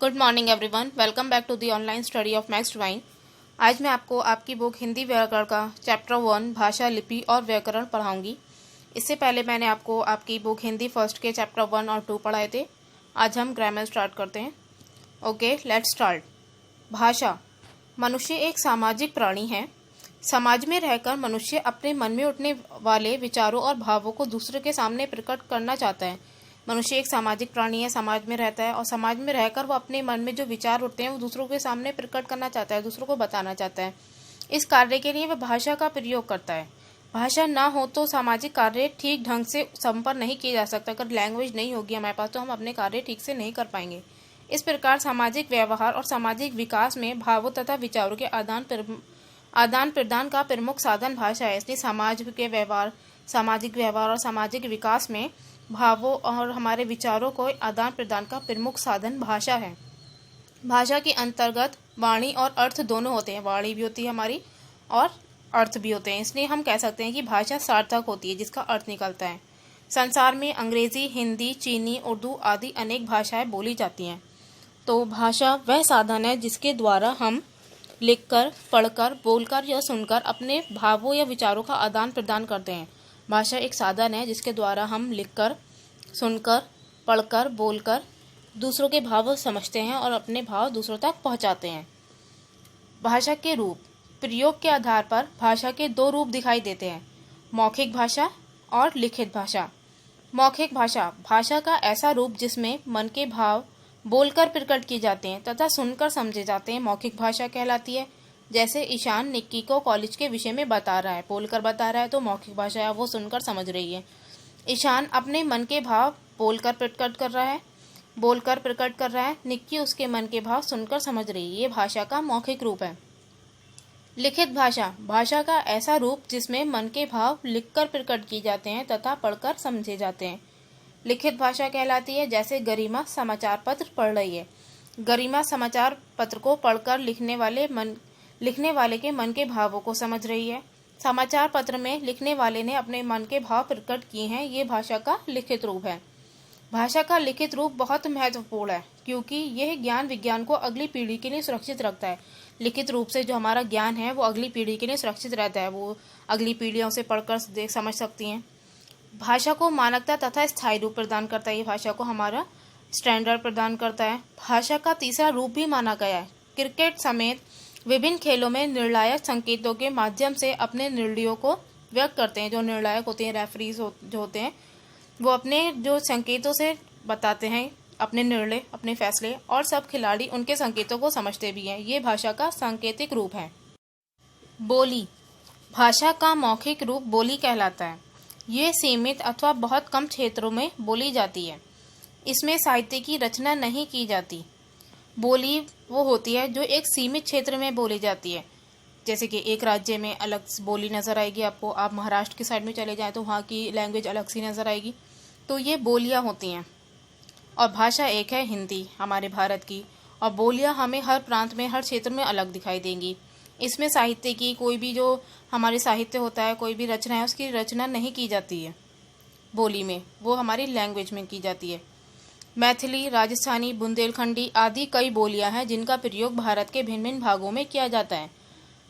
Good morning everyone, welcome back to the online study of maths divine. आज मैं आपको आपकी बुक हिंदी व्याकरण का चैप्टर 1 भाषा, लिपि और व्याकरण पढ़ाऊंगी। इससे पहले मैंने आपको आपकी बुक हिंदी फर्स्ट के चैप्टर 1 और 2 पढ़ाए थे। आज हम ग्रामर स्टार्ट करते हैं। Okay, let's start. भाषा। मनुष्य एक सामाजिक प्राणी है। समाज में रहकर मनुष्य अपने मन में उठने वाले विचारों और भावों को दूसरे के सामने प्रकट करना चाहता है। मनुष्य एक सामाजिक प्राणी है, समाज में रहता है और समाज में रहकर वो अपने मन में जो विचार उठते हैं वो दूसरों के सामने प्रकट करना चाहता है, दूसरों को बताना चाहता है। इस कार्य के लिए वह भाषा का प्रयोग करता है। भाषा ना हो तो सामाजिक कार्य ठीक ढंग से संपन्न नहीं किया जा सकता। अगर लैंग्वेज नहीं होगी हमारे पास तो हम अपने कार्य ठीक से नहीं कर पाएंगे। इस प्रकार सामाजिक व्यवहार और सामाजिक विकास में भावों तथा विचारों के आदान प्रदान का प्रमुख साधन भाषा है। इसलिए सामाजिक व्यवहार और सामाजिक विकास में भावों और हमारे विचारों को आदान प्रदान का प्रमुख साधन भाषा है। भाषा के अंतर्गत वाणी और अर्थ दोनों होते हैं। वाणी भी होती है हमारी और अर्थ भी होते हैं। इसलिए हम कह सकते हैं कि भाषा सार्थक होती है जिसका अर्थ निकलता है। संसार में अंग्रेजी, हिंदी, चीनी, उर्दू आदि अनेक भाषाएं बोली जाती हैं। तो भाषा वह साधन है जिसके द्वारा हम लिखकर, पढ़कर, बोलकर या सुनकर अपने भावों या विचारों का आदान प्रदान करते हैं। भाषा एक साधन है जिसके द्वारा हम लिखकर, सुनकर, पढ़कर, बोलकर दूसरों के भाव समझते हैं और अपने भाव दूसरों तक पहुंचाते हैं। भाषा के रूप। प्रयोग के आधार पर भाषा के दो रूप दिखाई देते हैं, मौखिक भाषा और लिखित भाषा। मौखिक भाषा, भाषा का ऐसा रूप जिसमें मन के भाव बोलकर प्रकट किए जाते हैं तथा सुनकर समझे जाते हैं, मौखिक भाषा कहलाती है। जैसे ईशान निक्की को कॉलेज के विषय में बता रहा है, बोलकर बता रहा है तो मौखिक भाषा है, वो सुनकर समझ रही है। ईशान अपने मन के भाव बोलकर प्रकट कर रहा है, निक्की उसके मन के भाव सुनकर समझ रही है। ये भाषा का मौखिक रूप है। लिखित भाषा, भाषा का ऐसा रूप जिसमें मन के भाव लिखकर प्रकट किए जाते हैं तथा पढ़कर समझे जाते हैं, लिखित भाषा कहलाती है। जैसे गरिमा समाचार पत्र पढ़ रही है। गरिमा समाचार पत्र को पढ़कर लिखने वाले के मन के भावों को समझ रही है। समाचार पत्र में लिखने वाले ने अपने मन के भाव प्रकट किए हैं। ये भाषा का लिखित रूप है। भाषा का लिखित रूप बहुत महत्वपूर्ण है क्योंकि यह ज्ञान विज्ञान को अगली पीढ़ी के लिए सुरक्षित रखता है। लिखित रूप से जो हमारा ज्ञान है वो अगली पीढ़ी के लिए सुरक्षित रहता है, वो अगली पीढ़ियों से पढ़कर समझ सकती हैं। भाषा को मानकता तथा स्थायी रूप प्रदान करता है। ये भाषा को हमारा स्टैंडर्ड प्रदान करता है। भाषा का तीसरा रूप भी माना गया है। क्रिकेट समेत विभिन्न खेलों में निर्णायक संकेतों के माध्यम से अपने निर्णयों को व्यक्त करते हैं। जो निर्णायक होते हैं, रेफरीज जो होते हैं, वो अपने जो संकेतों से बताते हैं अपने निर्णय, अपने फैसले, और सब खिलाड़ी उनके संकेतों को समझते भी हैं। ये भाषा का सांकेतिक रूप है। बोली। भाषा का मौखिक रूप बोली कहलाता है। ये सीमित अथवा बहुत कम क्षेत्रों में बोली जाती है। इसमें साहित्य की रचना नहीं की जाती। बोली वो होती है जो एक सीमित क्षेत्र में बोली जाती है। जैसे कि एक राज्य में अलग बोली नज़र आएगी आपको, आप महाराष्ट्र की साइड में चले जाएं तो वहाँ की लैंग्वेज अलग सी नज़र आएगी। तो ये बोलियाँ होती हैं। और भाषा एक है हिंदी हमारे भारत की, और बोलियाँ हमें हर प्रांत में, हर क्षेत्र में अलग दिखाई देंगी। इसमें साहित्य की कोई भी जो हमारे साहित्य होता है, कोई भी रचना है, उसकी रचना नहीं की जाती है बोली में, वो हमारी लैंग्वेज में की जाती है। मैथिली, राजस्थानी, बुंदेलखंडी आदि कई बोलियां हैं जिनका प्रयोग भारत के भिन्न भिन्न भागों में किया जाता है।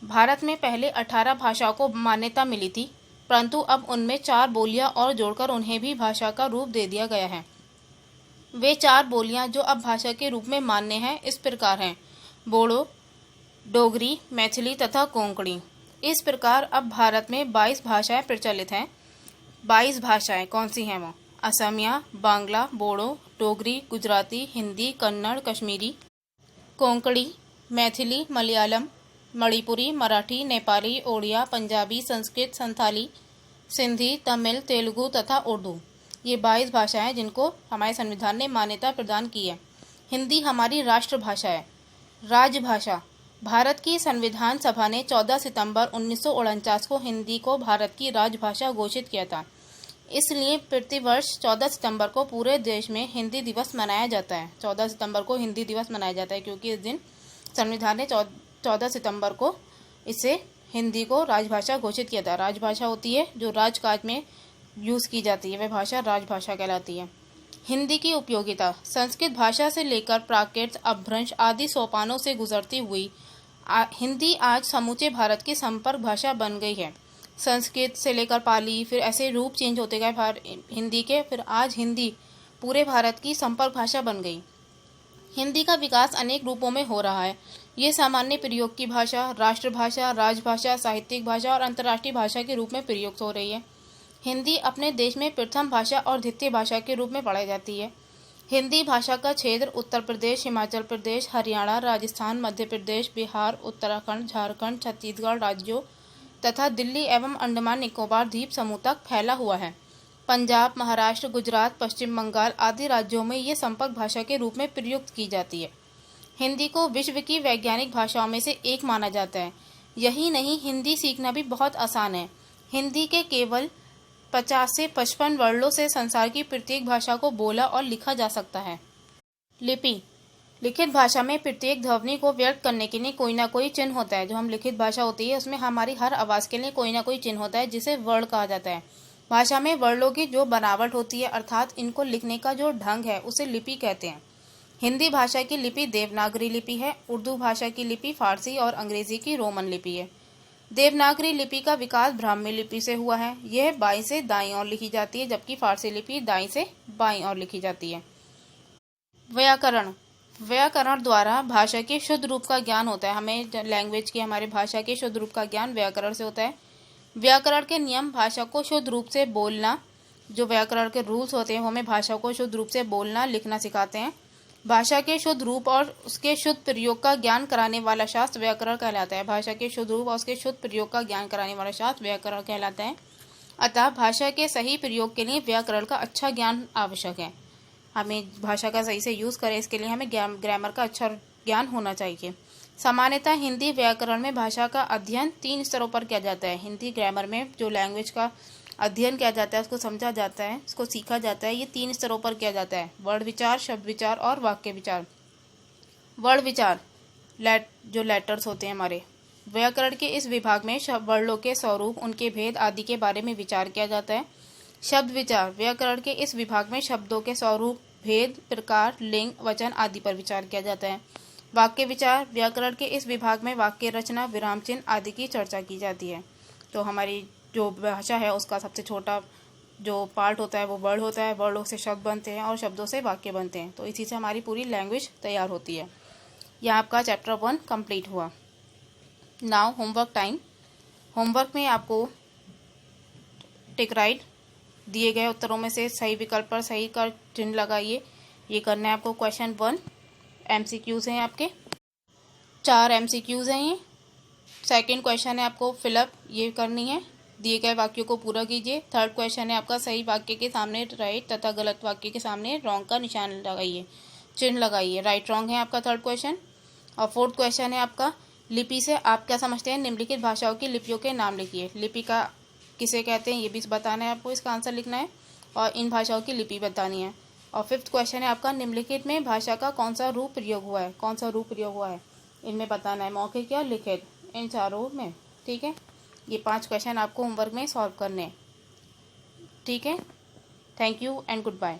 भारत में पहले 18 भाषाओं को मान्यता मिली थी, परंतु अब उनमें 4 बोलियां और जोड़कर उन्हें भी भाषा का रूप दे दिया गया है। वे 4 बोलियां जो अब भाषा के रूप में मान्य हैं इस प्रकार हैं: बोडो, डोगरी, मैथिली तथा कोंकणी। इस प्रकार अब भारत में 22 भाषाएं प्रचलित हैं। 22 भाषाएं कौन सी हैं वो? असमिया, बांग्ला, बोडो, डोगरी, गुजराती, हिंदी, कन्नड़, कश्मीरी, कोंकणी, मैथिली, मलयालम, मणिपुरी, मराठी, नेपाली, ओडिया, पंजाबी, संस्कृत, संथाली, सिंधी, तमिल, तेलुगु तथा उर्दू। ये 22 भाषाएं जिनको हमारे संविधान ने मान्यता प्रदान की है। हिंदी हमारी राष्ट्रभाषा है। राजभाषा। भारत की संविधान सभा ने 14 सितंबर 1949 को हिंदी को भारत की राजभाषा घोषित किया था। इसलिए प्रतिवर्ष 14 सितंबर को पूरे देश में हिंदी दिवस मनाया जाता है। 14 सितंबर को हिंदी दिवस मनाया जाता है क्योंकि इस दिन संविधान ने 14 सितंबर को इसे हिंदी को राजभाषा घोषित किया था। राजभाषा होती है जो राजकाज में यूज़ की जाती है, वह भाषा राजभाषा कहलाती है। हिंदी की उपयोगिता। संस्कृत भाषा से लेकर प्राकृत, अपभ्रंश आदि सोपानों से गुजरती हुई हिंदी आज समूचे भारत की संपर्क भाषा बन गई है। संस्कृत से लेकर पाली, फिर ऐसे रूप चेंज होते गए हिंदी के, फिर आज हिंदी पूरे भारत की संपर्क भाषा बन गई। हिंदी का विकास अनेक रूपों में हो रहा है। ये सामान्य प्रयोग की भाषा, राष्ट्रभाषा, राजभाषा, साहित्यिक भाषा और अंतर्राष्ट्रीय भाषा के रूप में प्रयुक्त हो रही है। हिंदी अपने देश में प्रथम भाषा और द्वितीय भाषा के रूप में पढ़ाई जाती है। हिंदी भाषा का क्षेत्र उत्तर प्रदेश, हिमाचल प्रदेश, हरियाणा, राजस्थान, मध्य प्रदेश, बिहार, उत्तराखंड, झारखंड, छत्तीसगढ़ राज्यों तथा दिल्ली एवं अंडमान निकोबार द्वीप समूह तक फैला हुआ है। पंजाब, महाराष्ट्र, गुजरात, पश्चिम बंगाल आदि राज्यों में ये संपर्क भाषा के रूप में प्रयुक्त की जाती है। हिंदी को विश्व की वैज्ञानिक भाषाओं में से एक माना जाता है। यही नहीं, हिंदी सीखना भी बहुत आसान है। हिंदी के केवल 50 से 55 वर्णों से संसार की प्रत्येक भाषा को बोला और लिखा जा सकता है। लिपि। लिखित भाषा में प्रत्येक ध्वनि को व्यक्त करने के लिए कोई ना कोई चिन्ह होता है। जो हम लिखित भाषा होती है उसमें हमारी हर आवाज़ के लिए कोई ना कोई चिन्ह होता है, जिसे वर्ण कहा जाता है। भाषा में वर्णों की जो बनावट होती है, अर्थात इनको लिखने का जो ढंग है, उसे लिपि कहते हैं। हिंदी भाषा की लिपि देवनागरी लिपि है। उर्दू भाषा की लिपि फारसी और अंग्रेजी की रोमन लिपि है। देवनागरी लिपि का विकास ब्राह्मी लिपि से हुआ है। यह बाईं से दाईं ओर लिखी जाती है, जबकि फारसी लिपि दाईं से बाईं ओर लिखी जाती है। व्याकरण। व्याकरण द्वारा भाषा के शुद्ध रूप का ज्ञान होता है। हमें लैंग्वेज की, हमारे भाषा के शुद्ध रूप का ज्ञान व्याकरण से होता है। व्याकरण के नियम भाषा को शुद्ध रूप से बोलना, जो व्याकरण के रूल्स होते हैं वो हमें भाषा को शुद्ध रूप से बोलना लिखना सिखाते हैं। भाषा के शुद्ध रूप और उसके शुद्ध प्रयोग का ज्ञान कराने वाला शास्त्र व्याकरण कहलाता है। भाषा के शुद्ध रूप और उसके शुद्ध प्रयोग का ज्ञान कराने वाला शास्त्र व्याकरण कहलाता है। अतः भाषा के सही प्रयोग के लिए व्याकरण का अच्छा ज्ञान आवश्यक है। हमें भाषा का सही से यूज़ करें, इसके लिए हमें ग्रामर का अच्छा ज्ञान होना चाहिए। सामान्यतः हिंदी व्याकरण में भाषा का अध्ययन 3 स्तरों पर किया जाता है। हिंदी ग्रामर में जो लैंग्वेज का अध्ययन किया जाता है, उसको समझा जाता है, उसको सीखा जाता है, ये 3 स्तरों पर किया जाता है: वर्ण विचार, शब्द विचार और वाक्य विचार। वर्ण विचार जो लेटर्स होते हैं हमारे, व्याकरण के इस विभाग में वर्णों के स्वरूप, उनके भेद आदि के बारे में विचार किया जाता है। शब्द विचार व्याकरण के इस विभाग में शब्दों के स्वरूप, भेद, प्रकार, लिंग, वचन आदि पर विचार किया जाता है। वाक्य विचार व्याकरण के इस विभाग में वाक्य रचना, विराम चिन्ह आदि की चर्चा की जाती है। तो हमारी जो भाषा है उसका सबसे छोटा जो पार्ट होता है वो वर्ण होता है। वर्णों से शब्द बनते हैं और शब्दों से वाक्य बनते हैं। तो इसी से हमारी पूरी लैंग्वेज तैयार होती है। यह आपका चैप्टर 1 कंप्लीट हुआ। Now homework time. होमवर्क में आपको टिक राइट दिए गए उत्तरों में से सही विकल्प पर सही का चिन्ह लगाइए। ये करना है आपको। क्वेश्चन 1 MCQs हैं आपके, 4 MCQs हैं ये। सेकंड क्वेश्चन है आपको फिलअप ये करनी है, दिए गए वाक्यों को पूरा कीजिए। थर्ड क्वेश्चन है आपका सही वाक्य के सामने राइट तथा गलत वाक्य के सामने रॉन्ग का निशान लगाइए, चिन्ह लगाइए। राइट रॉन्ग है आपका थर्ड क्वेश्चन। और फोर्थ क्वेश्चन है आपका लिपि से आप क्या समझते हैं, निम्नलिखित भाषाओं की लिपियों के नाम लिखिए। लिपि का किसे कहते हैं ये भी बताना है आपको, इसका आंसर लिखना है और इन भाषाओं की लिपि बतानी है। और फिफ्थ क्वेश्चन है आपका निम्नलिखित में भाषा का कौन सा रूप प्रयोग हुआ है, कौन सा रूप प्रयोग हुआ है इनमें बताना है, मौखिक या लिखित, इन चारों में। ठीक है, ये 5 क्वेश्चन आपको होमवर्क में सॉल्व करने हैं। ठीक है, thank you and good bye.